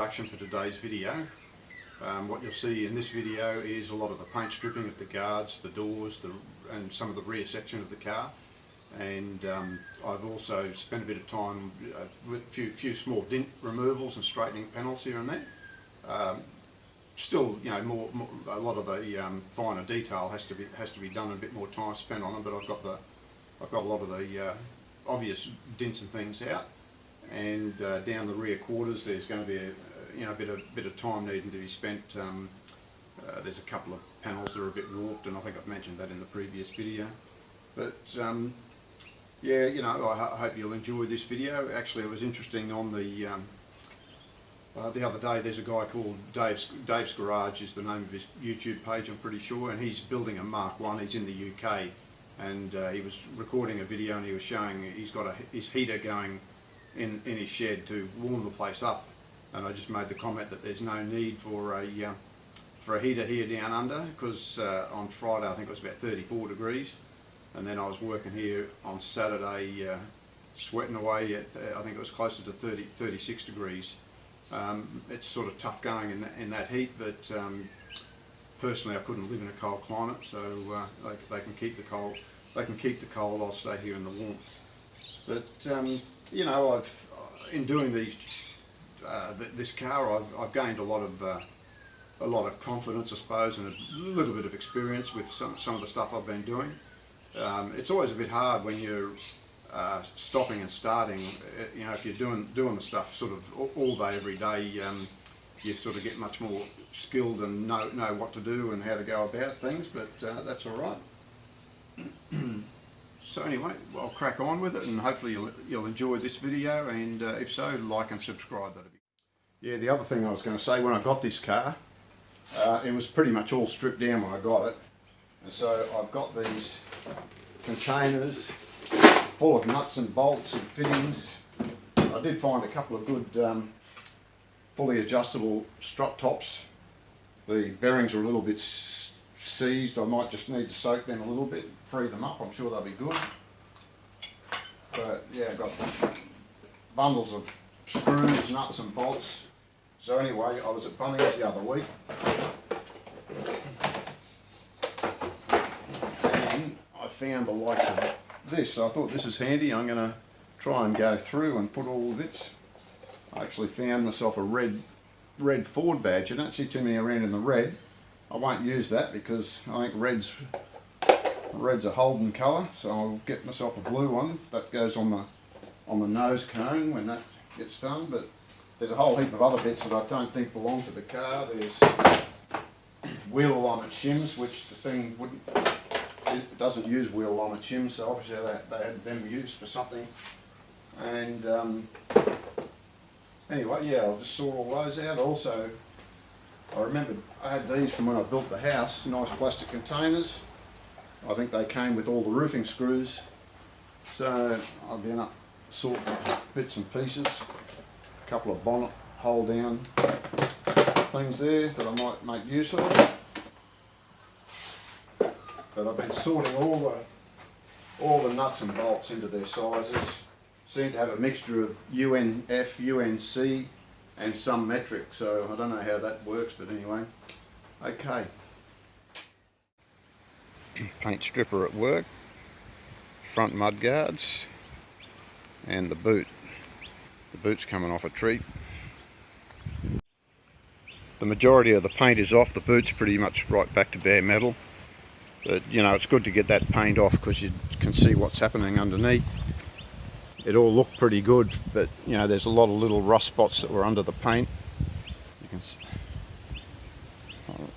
introduction for today's video. What you'll see in this video is a lot of the paint stripping of the guards, the doors, and some of the rear section of the car. And I've also spent a bit of time with a few small dent removals and straightening panels here and there. Still, you know, a lot of the finer detail has to be done, and a bit more time spent on them. But I've got a lot of the obvious dents and things out, and down the rear quarters there's going to be a bit of time needing to be spent. There's a couple of panels that are a bit warped, and I think I've mentioned that in the previous video. But yeah, you know, I hope you'll enjoy this video. Actually, it was interesting on the other day. There's a guy called Dave's Garage is the name of his YouTube page, I'm pretty sure, and he's building a Mark 1. He's in the UK, and he was recording a video, and he was showing he's got his heater going in his shed to warm the place up. And I just made the comment that there's no need for a heater here down under, because on Friday I think it was about 34 degrees, and then I was working here on Saturday sweating away at I think it was closer to 36 degrees. It's sort of tough going in that heat, but personally I couldn't live in a cold climate, so they can keep the cold. They can keep the cold. I'll stay here in the warmth. But you know, in doing this car, I've gained a lot of confidence, I suppose, and a little bit of experience with some of the stuff I've been doing. It's always a bit hard when you're stopping and starting. You know, if you're doing the stuff sort of all day, every day, you sort of get much more skilled and know what to do and how to go about things. But that's all right. So anyway, I'll crack on with it, and hopefully you'll enjoy this video. And if so, like and subscribe. That'd be. Yeah, the other thing I was going to say, when I got this car, it was pretty much all stripped down when I got it. And so I've got these containers full of nuts and bolts and fittings. I did find a couple of good fully adjustable strut tops. The bearings are a little bit seized. I might just need to soak them a little bit, free them up. I'm sure they'll be good. But yeah, I've got bundles of screws, nuts and bolts. So anyway, I was at Bunnings the other week, and I found the likes of this. So I thought, this is handy. I'm going to try and go through and put all the bits. I actually found myself a red Ford badge. You don't see too many around in the red. I won't use that because I think red's a Holden colour, so I'll get myself a blue one that goes on the nose cone when that gets done. But there's a whole heap of other bits that I don't think belong to the car. There's wheel alignment shims, which the thing it doesn't use wheel alignment shims, so obviously they had them used for something. And anyway, yeah, I just saw all those out. Also, I remembered I had these from when I built the house, nice plastic containers. I think they came with all the roofing screws. So I've been up sorting bits and pieces. A couple of bonnet hold down things there that I might make use of. But I've been sorting all the nuts and bolts into their sizes. Seem to have a mixture of UNF, UNC, and some metric, so I don't know how that works, but anyway. Okay. Paint stripper at work, front mud guards, and the boot. The boot's coming off a treat. The majority of the paint is off. The boot's pretty much right back to bare metal. But you know, it's good to get that paint off because you can see what's happening underneath. It all looked pretty good, but you know, there's a lot of little rust spots that were under the paint. You can see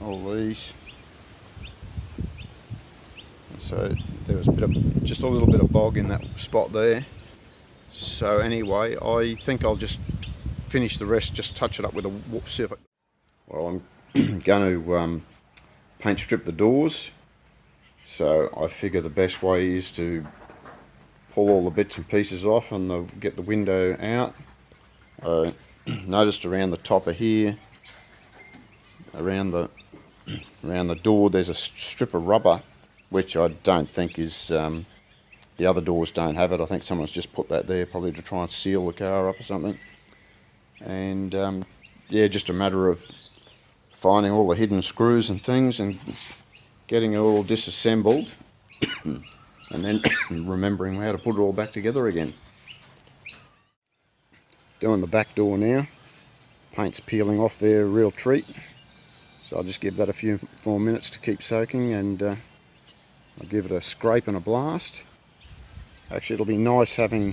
all these. So there was just a little bit of bog in that spot there. So anyway, I think I'll just finish the rest, just touch it up with a see if it. Well, I'm going to paint strip the doors. So I figure the best way is to pull all the bits and pieces off and get the window out. Noticed around the top of here, around the door, there's a strip of rubber, which I don't think is, the other doors don't have it. I think someone's just put that there probably to try and seal the car up or something. And yeah, just a matter of finding all the hidden screws and things and getting it all disassembled and then remembering how to put it all back together again. Doing the back door now. Paint's peeling off there, a real treat. So I'll just give that a few more minutes to keep soaking, and I'll give it a scrape and a blast. Actually, it'll be nice having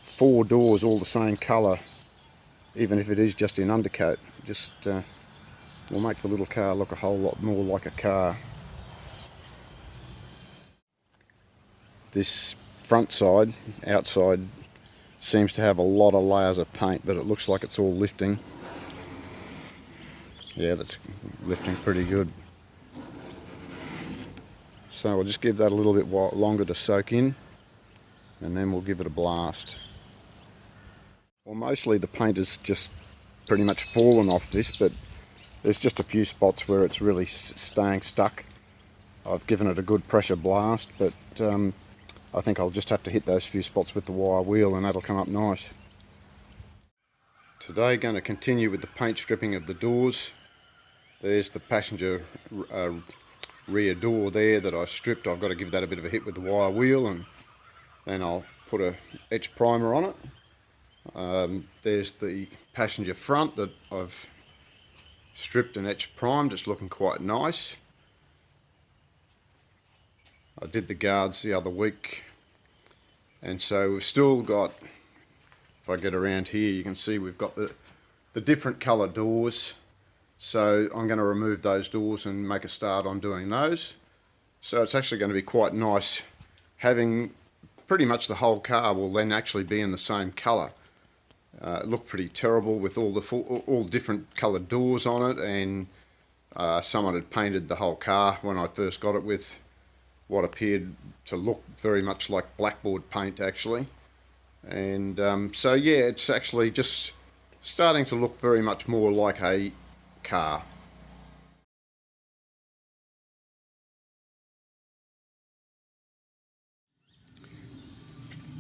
4 doors all the same colour, even if it is just in undercoat. Just will make the little car look a whole lot more like a car. This front side, outside, seems to have a lot of layers of paint, but it looks like it's all lifting. Yeah, that's lifting pretty good. So we'll just give that a little bit longer to soak in, and then we'll give it a blast. Well, mostly the paint has just pretty much fallen off this, but there's just a few spots where it's really staying stuck. I've given it a good pressure blast, but I think I'll just have to hit those few spots with the wire wheel and that'll come up nice. Today going to continue with the paint stripping of the doors. There's the passenger rear door there that I stripped. I've got to give that a bit of a hit with the wire wheel, and then I'll put a etch primer on it. There's the passenger front that I've stripped and etched primed. It's looking quite nice. I did the guards the other week, and so we've still got, if I get around here, you can see we've got the different colour doors. So I'm going to remove those doors and make a start on doing those. So it's actually going to be quite nice having pretty much the whole car will then actually be in the same colour. It looked pretty terrible with all different coloured doors on it, and someone had painted the whole car when I first got it with what appeared to look very much like blackboard paint actually. And so yeah, it's actually just starting to look very much more like a car.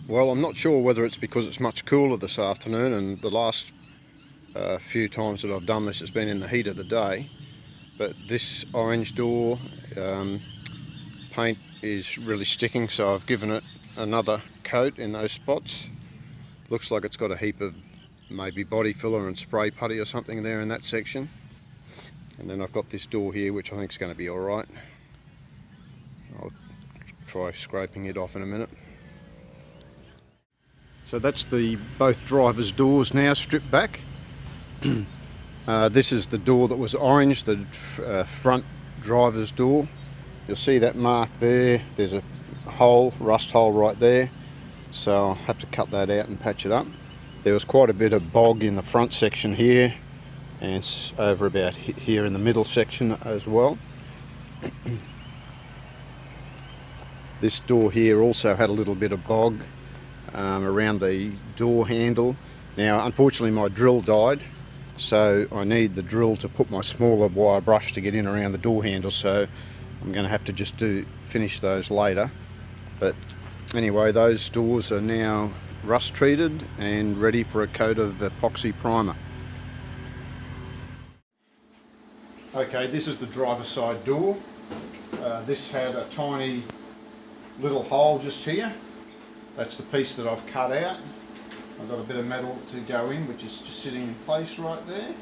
Well, I'm not sure whether it's because it's much cooler this afternoon, and the last few times that I've done this it's been in the heat of the day, but this orange door paint is really sticking, so I've given it another coat in those spots. Looks like it's got a heap of maybe body filler and spray putty or something there in that section. And then I've got this door here which I think is going to be alright. I'll try scraping it off in a minute. So that's both drivers' doors now stripped back. This is the door that was orange, the front driver's door. You'll see that mark there. There's a hole, rust hole right there. So I'll have to cut that out and patch it up. There was quite a bit of bog in the front section here, and it's over about here in the middle section as well. This door here also had a little bit of bog around the door handle. Now unfortunately my drill died, so I need the drill to put my smaller wire brush to get in around the door handle, so I'm going to have to just finish those later. But anyway, those doors are now rust treated and ready for a coat of epoxy primer. Okay, this is the driver's side door. This had a tiny little hole just here. That's the piece that I've cut out. I've got a bit of metal to go in, which is just sitting in place right there.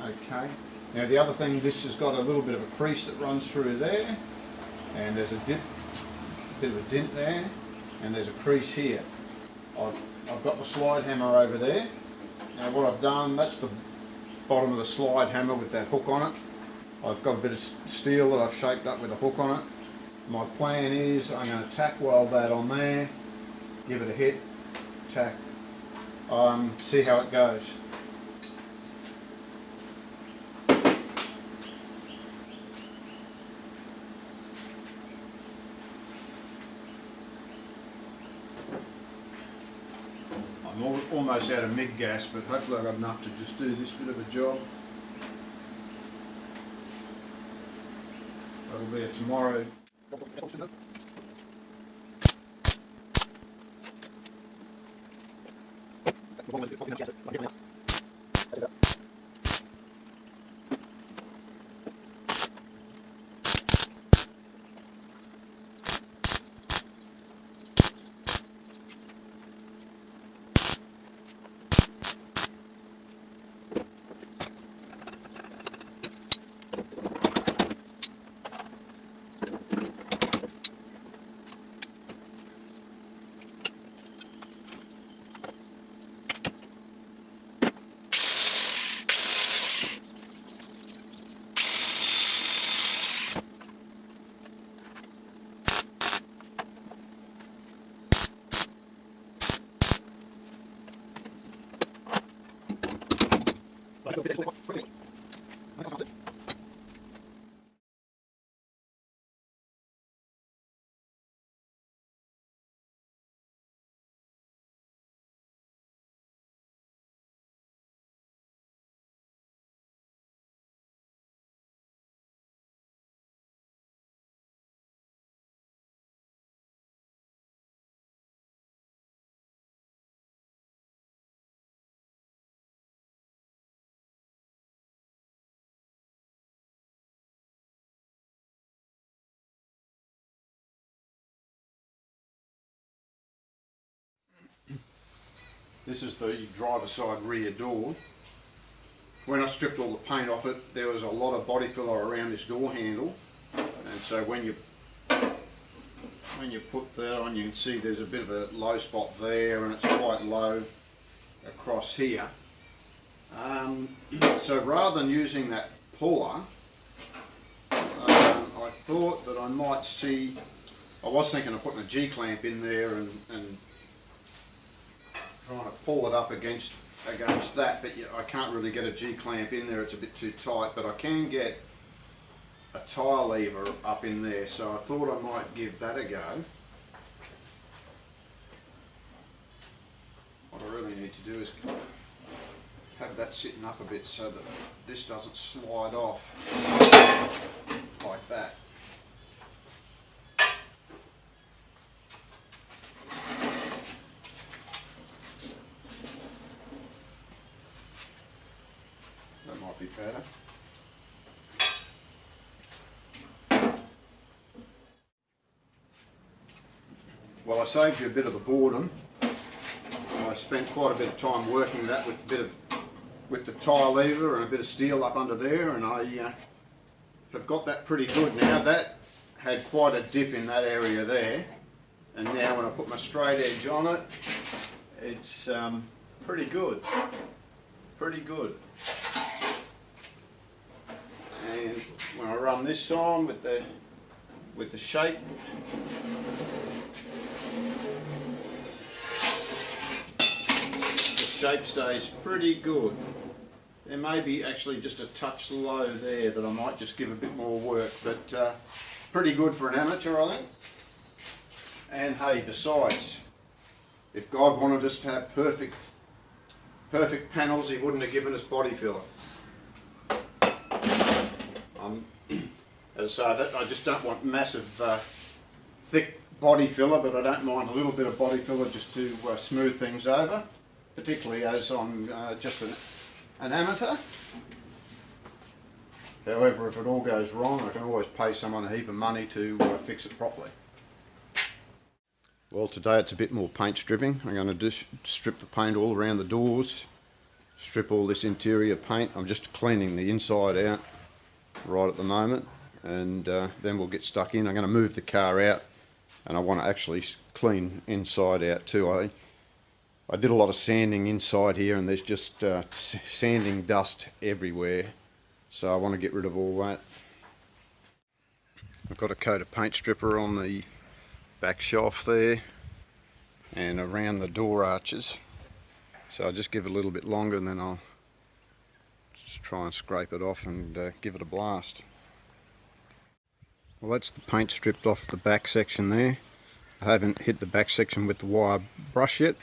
Okay, now the other thing, this has got a little bit of a crease that runs through there, and there's a bit of a dent there, and there's a crease here. I've got the slide hammer over there. Now what I've done, that's the bottom of the slide hammer with that hook on it. I've got a bit of steel that I've shaped up with a hook on it. My plan is I'm going to tack weld that on there, give it a hit, tack, see how it goes. I'm almost out of MIG gas, but hopefully I've got enough to just do this bit of a job. That'll be it tomorrow. This is the driver's side rear door. When I stripped all the paint off it, there was a lot of body filler around this door handle, and so when you put that on, you can see there's a bit of a low spot there, and it's quite low across here. So rather than using that puller, I thought that I might see, I was thinking of putting a G-clamp in there and trying to pull it up against that, but I can't really get a G-clamp in there, it's a bit too tight, but I can get a tire lever up in there, so I thought I might give that a go. What I really need to do is have that sitting up a bit so that this doesn't slide off like that. That might be better. Well, I saved you a bit of the boredom. I spent quite a bit of time working that with the tire lever and a bit of steel up under there, and I have got that pretty good now. That had quite a dip in that area there, and now when I put my straight edge on it, it's pretty good. Pretty good. And when I run this on with the shape, shape stays pretty good. There may be actually just a touch low there that I might just give a bit more work, but pretty good for an amateur, I think. And hey, besides, if God wanted us to have perfect panels, He wouldn't have given us body filler. As I say, I just don't want massive thick body filler, but I don't mind a little bit of body filler just to smooth things over, particularly as I'm just an amateur. However, if it all goes wrong, I can always pay someone a heap of money to fix it properly. Well, today it's a bit more paint stripping. I'm going to just strip the paint all around the doors, strip all this interior paint. I'm just cleaning the inside out right at the moment, and then we'll get stuck in. I'm going to move the car out, and I want to actually clean inside out too. I did a lot of sanding inside here, and there's just sanding dust everywhere, so I want to get rid of all that. I've got a coat of paint stripper on the back shelf there and around the door arches, so I'll just give it a little bit longer, and then I'll just try and scrape it off and give it a blast. Well, that's the paint stripped off the back section there. I haven't hit the back section with the wire brush yet,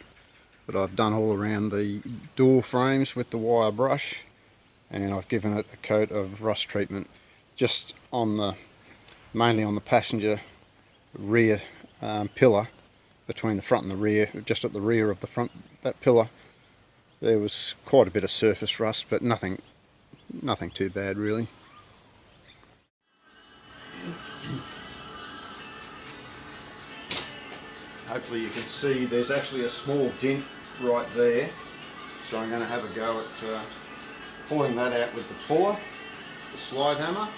but I've done all around the door frames with the wire brush, and I've given it a coat of rust treatment just on mainly on the passenger rear pillar, between the front and the rear, just at the rear of the front, that pillar. There was quite a bit of surface rust, but nothing too bad really. Hopefully you can see there's actually a small dent right there, so I'm going to have a go at pulling that out with the puller, the slide hammer.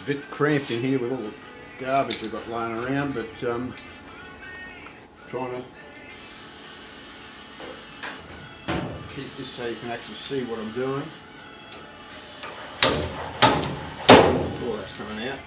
It's a bit cramped in here with all the garbage we've got laying around, but trying to keep this so you can actually see what I'm doing. Oh, that's coming out.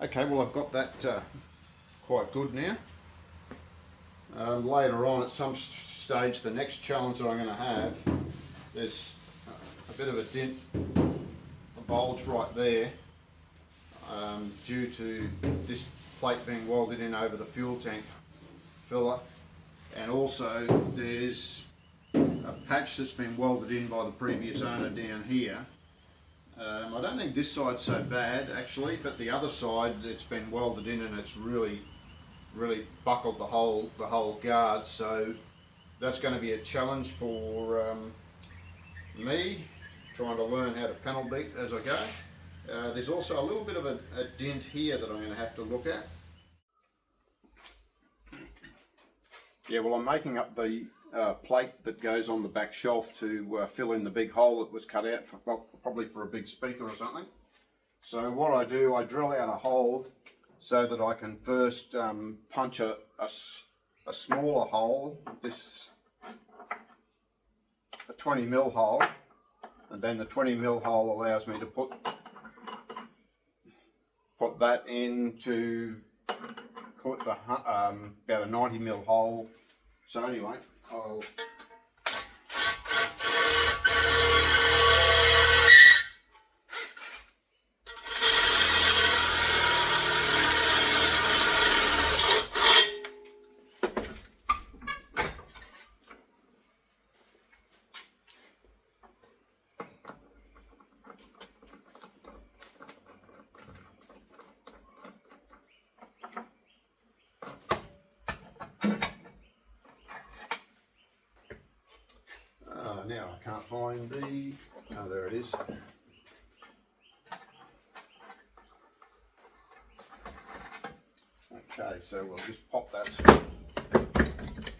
Okay, well I've got that quite good now. Later on at some stage, the next challenge that I'm going to have, there's a bit of a dent, a bulge right there, due to this plate being welded in over the fuel tank filler, and also there's a patch that's been welded in by the previous owner down here. I don't think this side's so bad actually, but the other side it's been welded in and it's really buckled the whole guard, so that's going to be a challenge for me, trying to learn how to panel beat as I go. There's also a little bit of a dent here that I'm going to have to look at. Yeah, well I'm making up the plate that goes on the back shelf to fill in the big hole that was cut out for, well, probably for a big speaker or something. So what I do, I drill out a hole so that I can first punch a smaller hole, a 20mm hole, and then the 20mm hole allows me to put that in to put the about a 90mm hole. So anyway, I'll can't find the, oh there it is. Okay, so we'll just pop that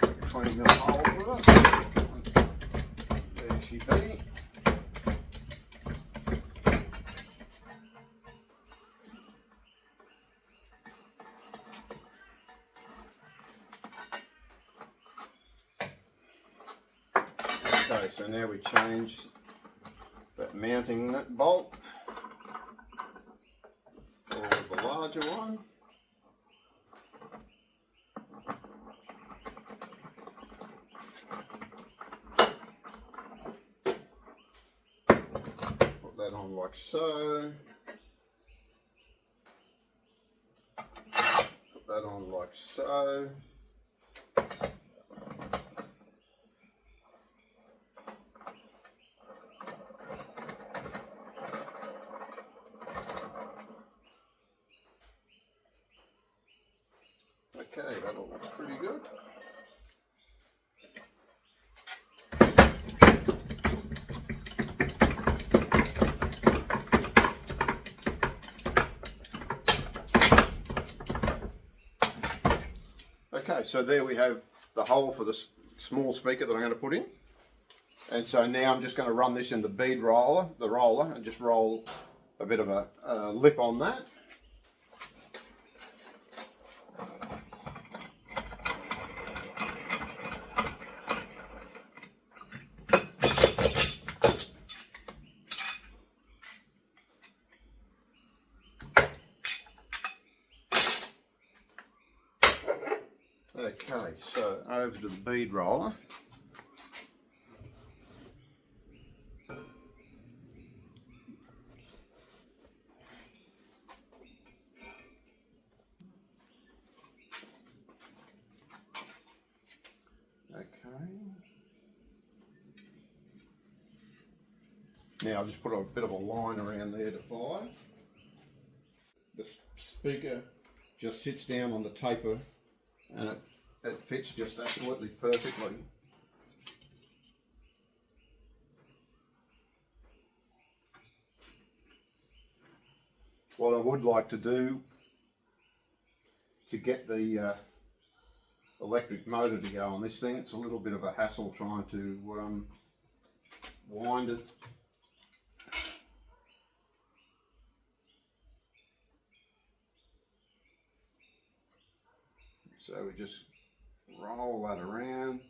between the hole with it. There she be. Okay, so now we change that mounting nut bolt for the larger one. Put that on like so. Put that on like so. Okay, that all looks pretty good. Okay, so there we have the hole for the small speaker that I'm going to put in. And so now I'm just going to run this in the bead roller, and just roll a bit of a lip on that. Okay, so over to the bead roller. Okay. Now I'll just put a bit of a line around there to follow. The speaker just sits down on the taper and it fits just absolutely perfectly. What I would like to do to get the electric motor to go on this thing, it's a little bit of a hassle trying to wind it. So we just roll that around.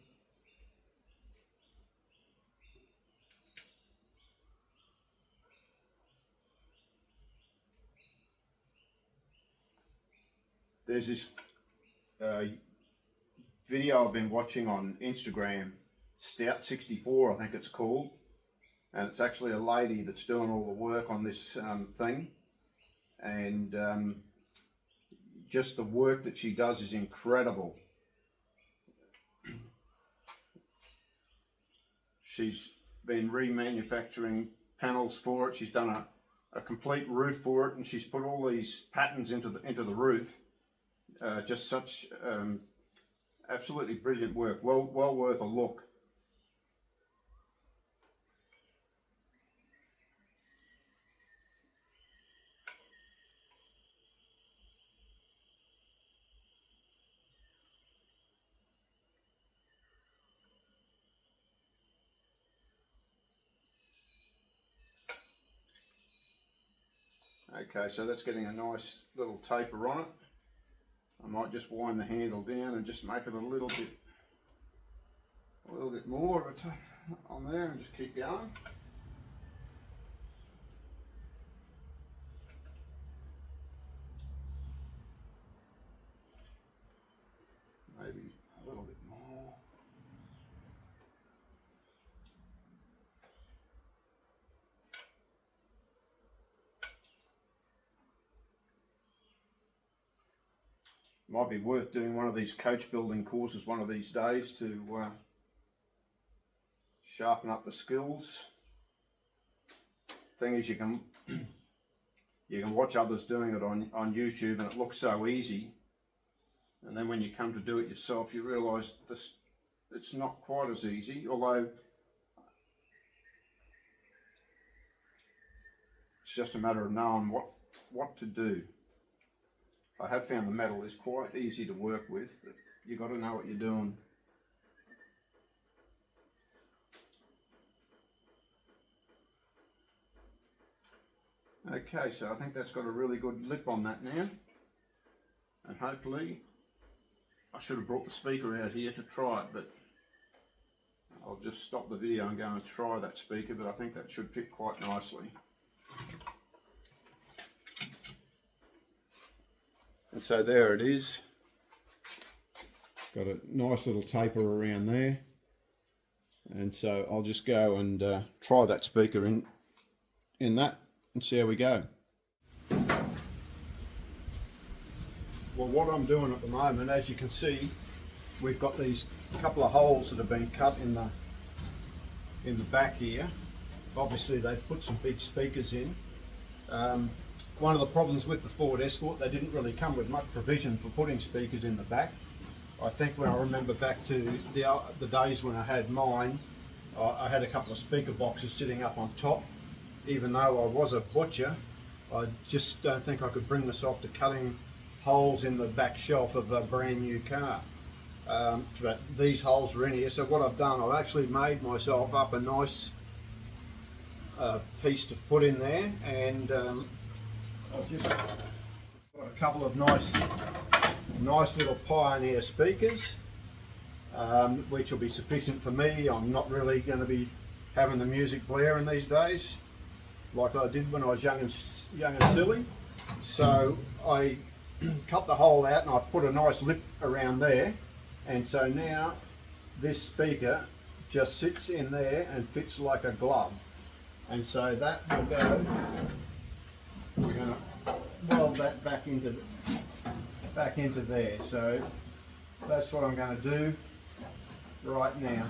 There's this video I've been watching on Instagram, Stout64 I think it's called, and it's actually a lady that's doing all the work on this thing, and just the work that she does is incredible. She's been remanufacturing panels for it. She's done a complete roof for it, and she's put all these patterns into the roof. Just such absolutely brilliant work. Well worth a look. Okay, so that's getting a nice little taper on it. I might just wind the handle down and just make it a little bit more of a on there, and just keep going. Maybe a little bit more. Might be worth doing one of these coach building courses one of these days to sharpen up the skills. Thing is, you can watch others doing it on YouTube and it looks so easy, and then when you come to do it yourself you realise it's not quite as easy. Although just a matter of knowing what to do. I have found the metal is quite easy to work with, but you've got to know what you're doing. Okay, so I think that's got a really good lip on that now, and hopefully, I should have brought the speaker out here to try it, but I'll just stop the video and go and try that speaker, but I think that should fit quite nicely. And so there it is. Got a nice little taper around there. And so I'll just go and try that speaker in that and see how we go. Well, what I'm doing at the moment, as you can see, we've got these couple of holes that have been cut in the back here. Obviously they've put some big speakers in. One of the problems with the Ford Escort, they didn't really come with much provision for putting speakers in the back. I think when I remember back to the days when I had mine, I had a couple of speaker boxes sitting up on top. Even though I was a butcher, I just don't think I could bring myself to cutting holes in the back shelf of a brand new car. But these holes were in here, so what I've done, I've actually made myself up a nice piece to put in there, and I've just got a couple of nice little Pioneer speakers, which will be sufficient for me. I'm not really going to be having the music blaring these days like I did when I was young and silly. So I cut the hole out and I put a nice lip around there, and so now this speaker just sits in there and fits like a glove, and so that will go. We're going to weld that back into there. So that's what I'm going to do right now.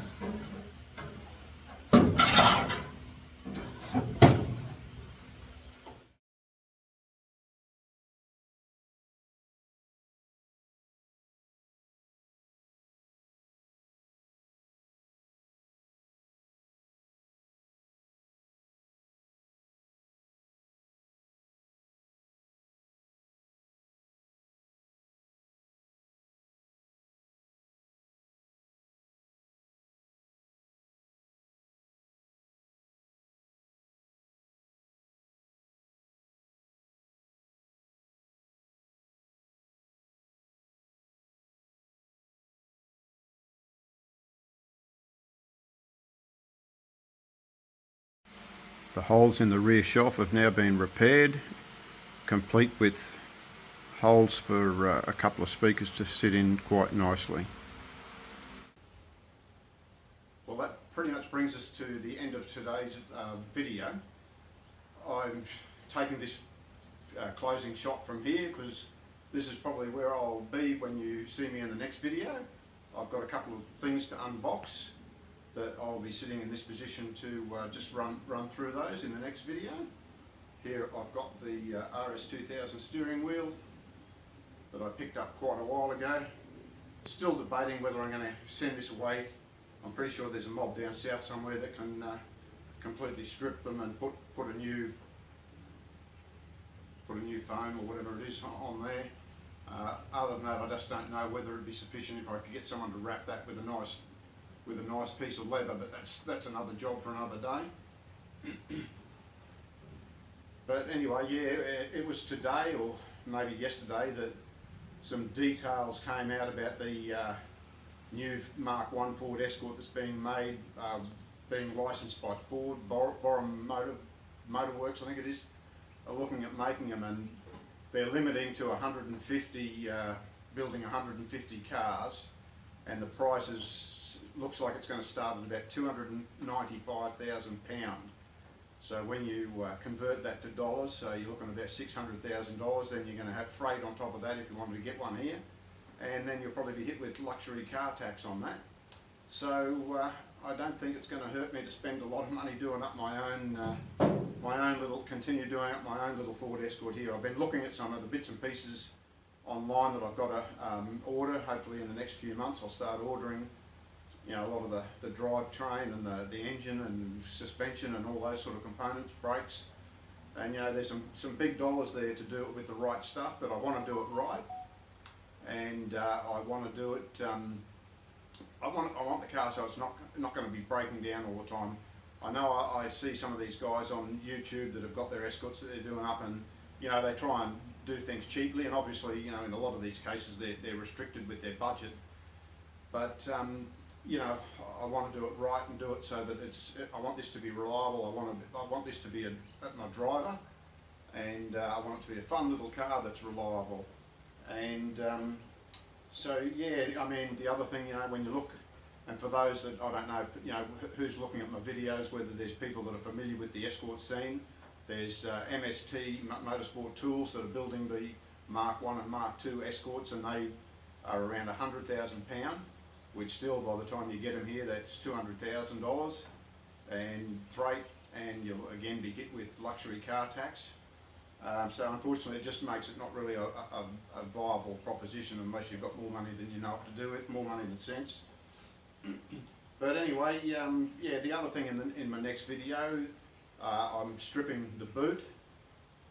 The holes in the rear shelf have now been repaired, complete with holes for a couple of speakers to sit in quite nicely. Well, that pretty much brings us to the end of today's video. I'm taking this closing shot from here because this is probably where I'll be when you see me in the next video. I've got a couple of things to unbox that I'll be sitting in this position to just run through those in the next video. Here I've got the RS2000 steering wheel that I picked up quite a while ago. Still debating whether I'm going to send this away. I'm pretty sure there's a mob down south somewhere that can completely strip them and put a new foam or whatever it is on there. Other than that, I just don't know whether it'd be sufficient if I could get someone to wrap that with a nice piece of leather, but that's another job for another day. But anyway, yeah, it was today or maybe yesterday that some details came out about the new Mark I Ford Escort that's being made, being licensed by Ford. Borum Motorworks, I think it is, are looking at making them, and they're limiting to 150, building 150 cars, and the prices looks like it's going to start at about £295,000. So when you convert that to dollars, so you're looking at about $600,000, then you're going to have freight on top of that if you wanted to get one here, and then you'll probably be hit with luxury car tax on that. So I don't think it's going to hurt me to spend a lot of money doing up continue doing up my own little Ford Escort here. I've been looking at some of the bits and pieces online that I've got to order. Hopefully in the next few months I'll start ordering, you know, a lot of the drive train and the engine and suspension and all those sort of components, brakes. And you know, there's some big dollars there to do it with the right stuff, but I want to do it right, and I want to do it. I want the car so it's not going to be breaking down all the time. I know I see some of these guys on YouTube that have got their Escorts that they're doing up, and you know, they try and do things cheaply, and obviously, you know, in a lot of these cases they're restricted with their budget. But you know, I want to do it right and do it so that I want this to be reliable. I want this to be my driver, and I want it to be a fun little car that's reliable. And so yeah, I mean, the other thing, you know, when you look, and for those that I don't know, you know, who's looking at my videos, whether there's people that are familiar with the Escort scene, there's MST Motorsport Tools that are building the Mark 1 and Mark 2 Escorts, and they are around £100,000, which still, by the time you get them here, that's $200,000 and freight, and you'll again be hit with luxury car tax. So unfortunately, it just makes it not really a viable proposition unless you've got more money than you know what to do with, more money than sense. But anyway, yeah, the other thing in my next video, I'm stripping the boot,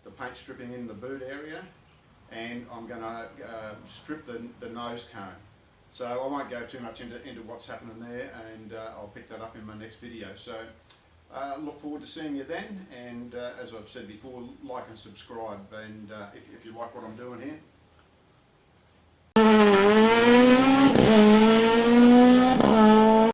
the paint stripping in the boot area, and I'm going to strip the nose cone. So I won't go too much into what's happening there, and I'll pick that up in my next video. So look forward to seeing you then, and as I've said before, like and subscribe, and if you like what I'm doing here.